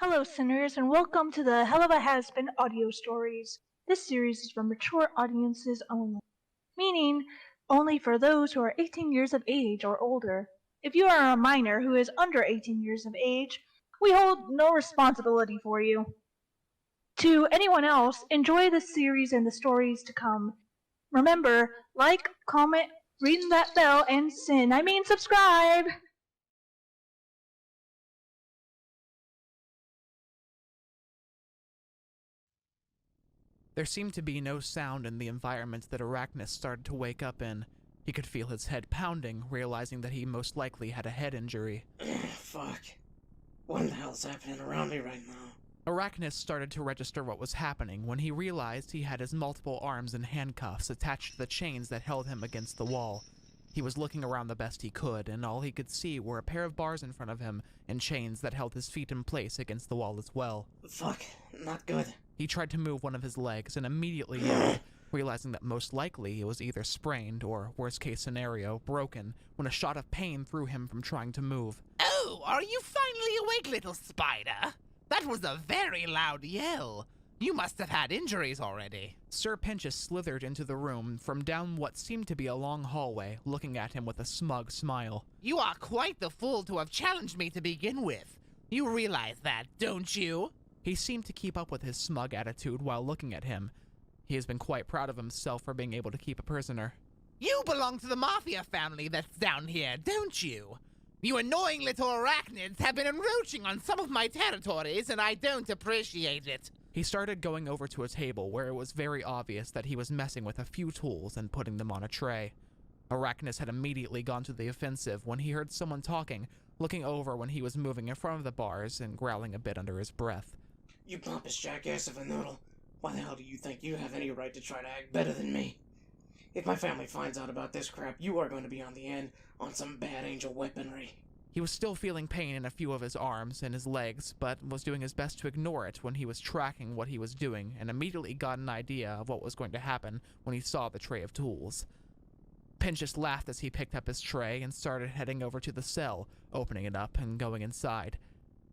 Hello, sinners, and welcome to the Helluva Hazbin audio stories. This series is for mature audiences only, meaning only for those who are 18 years of age or older. If you are a minor who is under 18 years of age, we hold no responsibility for you. To anyone else, enjoy the series and the stories to come. Remember, like, comment, ring that bell, and subscribe! There seemed to be no sound in the environment that Arackniss started to wake up in. He could feel his head pounding, realizing that he most likely had a head injury. Fuck. What the hell's happening around me right now? Arackniss started to register what was happening when he realized he had his multiple arms in handcuffs attached to the chains that held him against the wall. He was looking around the best he could, and all he could see were a pair of bars in front of him and chains that held his feet in place against the wall as well. Fuck, not good. He tried to move one of his legs and immediately yelled, realizing that most likely it was either sprained or, worst case scenario, broken, when a shot of pain threw him from trying to move. Oh, are you finally awake, little spider? That was a very loud yell. You must have had injuries already. Sir Pentious slithered into the room from down what seemed to be a long hallway, looking at him with a smug smile. You are quite the fool to have challenged me to begin with. You realize that, don't you? He seemed to keep up with his smug attitude while looking at him. He has been quite proud of himself for being able to keep a prisoner. You belong to the Mafia family that's down here, don't you? You annoying little arachnids have been encroaching on some of my territories, and I don't appreciate it. He started going over to a table where it was very obvious that he was messing with a few tools and putting them on a tray. Arackniss had immediately gone to the offensive when he heard someone talking, looking over when he was moving in front of the bars and growling a bit under his breath. You pompous jackass of a noodle. Why the hell do you think you have any right to try to act better than me? If my family finds out about this crap, you are going to be on the end on some bad angel weaponry. He was still feeling pain in a few of his arms and his legs, but was doing his best to ignore it when he was tracking what he was doing and immediately got an idea of what was going to happen when he saw the tray of tools. Pentious laughed as he picked up his tray and started heading over to the cell, opening it up and going inside.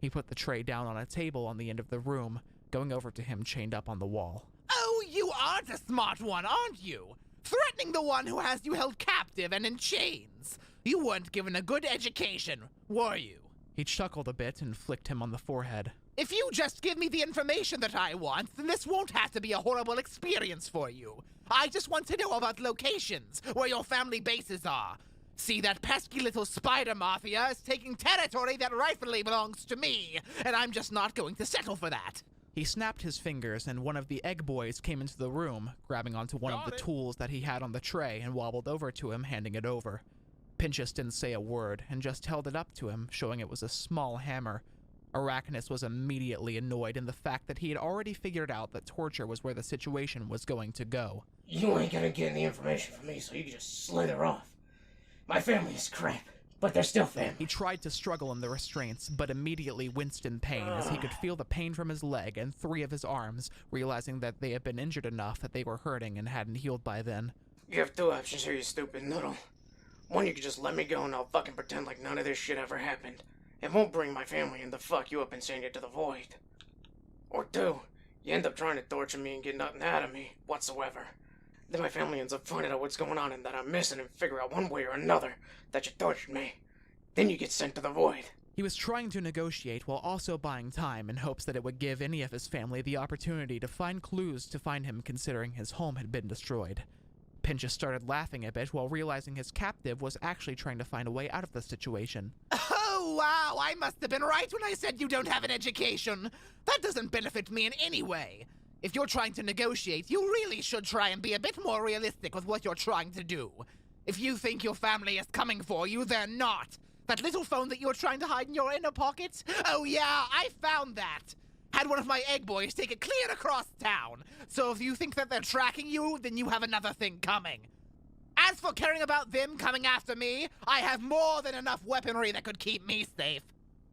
He put the tray down on a table on the end of the room, going over to him chained up on the wall. Oh, you aren't a smart one, aren't you? Threatening the one who has you held captive and in chains. You weren't given a good education, were you? He chuckled a bit and flicked him on the forehead. If you just give me the information that I want, then this won't have to be a horrible experience for you. I just want to know about locations, where your family bases are. See, that pesky little spider mafia is taking territory that rightfully belongs to me, and I'm just not going to settle for that. He snapped his fingers and one of the Eggboi came into the room, grabbing onto one of the tools that he had on the tray and wobbled over to him, handing it over. Pentious didn't say a word and just held it up to him, showing it was a small hammer. Arackniss was immediately annoyed in the fact that he had already figured out that torture was where the situation was going to go. You ain't gonna get any information from me, so you can just slither off. My family is crap, but they're still family. He tried to struggle in the restraints, but immediately winced in pain as he could feel the pain from his leg and 3 of his arms, realizing that they had been injured enough that they were hurting and hadn't healed by then. You have 2 options here, you stupid noodle. One, you can just let me go and I'll fucking pretend like none of this shit ever happened. It won't bring my family in to fuck you up and send you to the void. Or 2, you end up trying to torture me and get nothing out of me whatsoever. Then my family ends up finding out what's going on and that I'm missing and figure out one way or another that you tortured me. Then you get sent to the void. He was trying to negotiate while also buying time in hopes that it would give any of his family the opportunity to find clues to find him, considering his home had been destroyed. Pentious started laughing a bit while realizing his captive was actually trying to find a way out of the situation. Oh, wow, I must have been right when I said you don't have an education. That doesn't benefit me in any way. If you're trying to negotiate, you really should try and be a bit more realistic with what you're trying to do. If you think your family is coming for you, they're not. That little phone that you're trying to hide in your inner pocket? Oh yeah, I found that. Had one of my Eggboi take it clear across town. So if you think that they're tracking you, then you have another thing coming. As for caring about them coming after me, I have more than enough weaponry that could keep me safe.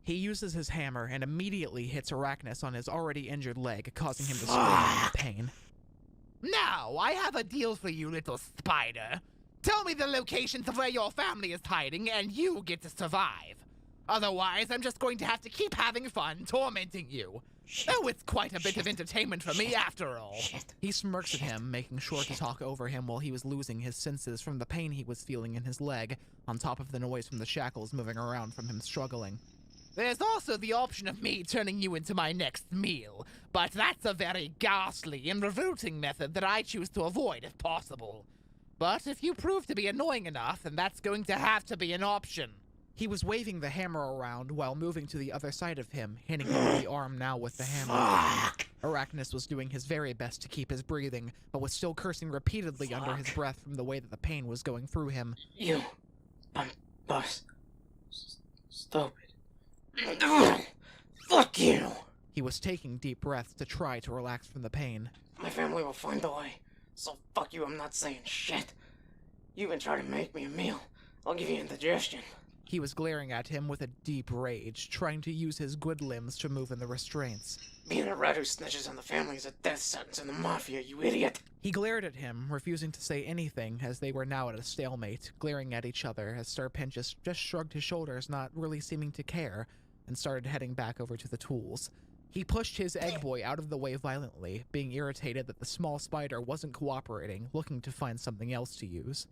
He uses his hammer and immediately hits Arackniss on his already injured leg, causing him to scream in pain. Now, I have a deal for you, little spider. Tell me the locations of where your family is hiding, and you get to survive. Otherwise, I'm just going to have to keep having fun tormenting you. Oh, it's quite a bit of entertainment for me after all. He smirks at him, making sure to talk over him while he was losing his senses from the pain he was feeling in his leg, on top of the noise from the shackles moving around from him struggling. There's also the option of me turning you into my next meal, but that's a very ghastly and revolting method that I choose to avoid if possible. But if you prove to be annoying enough, then that's going to have to be an option. He was waving the hammer around while moving to the other side of him, hitting him in the arm now with the hammer. Arackniss was doing his very best to keep his breathing, but was still cursing repeatedly under his breath from the way that the pain was going through him. You. I'm boss. Stupid. Fuck you! He was taking deep breaths to try to relax from the pain. My family will find a way. So fuck you, I'm not saying shit. You even try to make me a meal. I'll give you indigestion. He was glaring at him with a deep rage, trying to use his good limbs to move in the restraints. Being a rat who snitches on the family is a death sentence in the Mafia, you idiot! He glared at him, refusing to say anything, as they were now at a stalemate, glaring at each other as Sir Pentious just shrugged his shoulders, not really seeming to care, and started heading back over to the tools. He pushed his Eggboi out of the way violently, being irritated that the small spider wasn't cooperating, looking to find something else to use.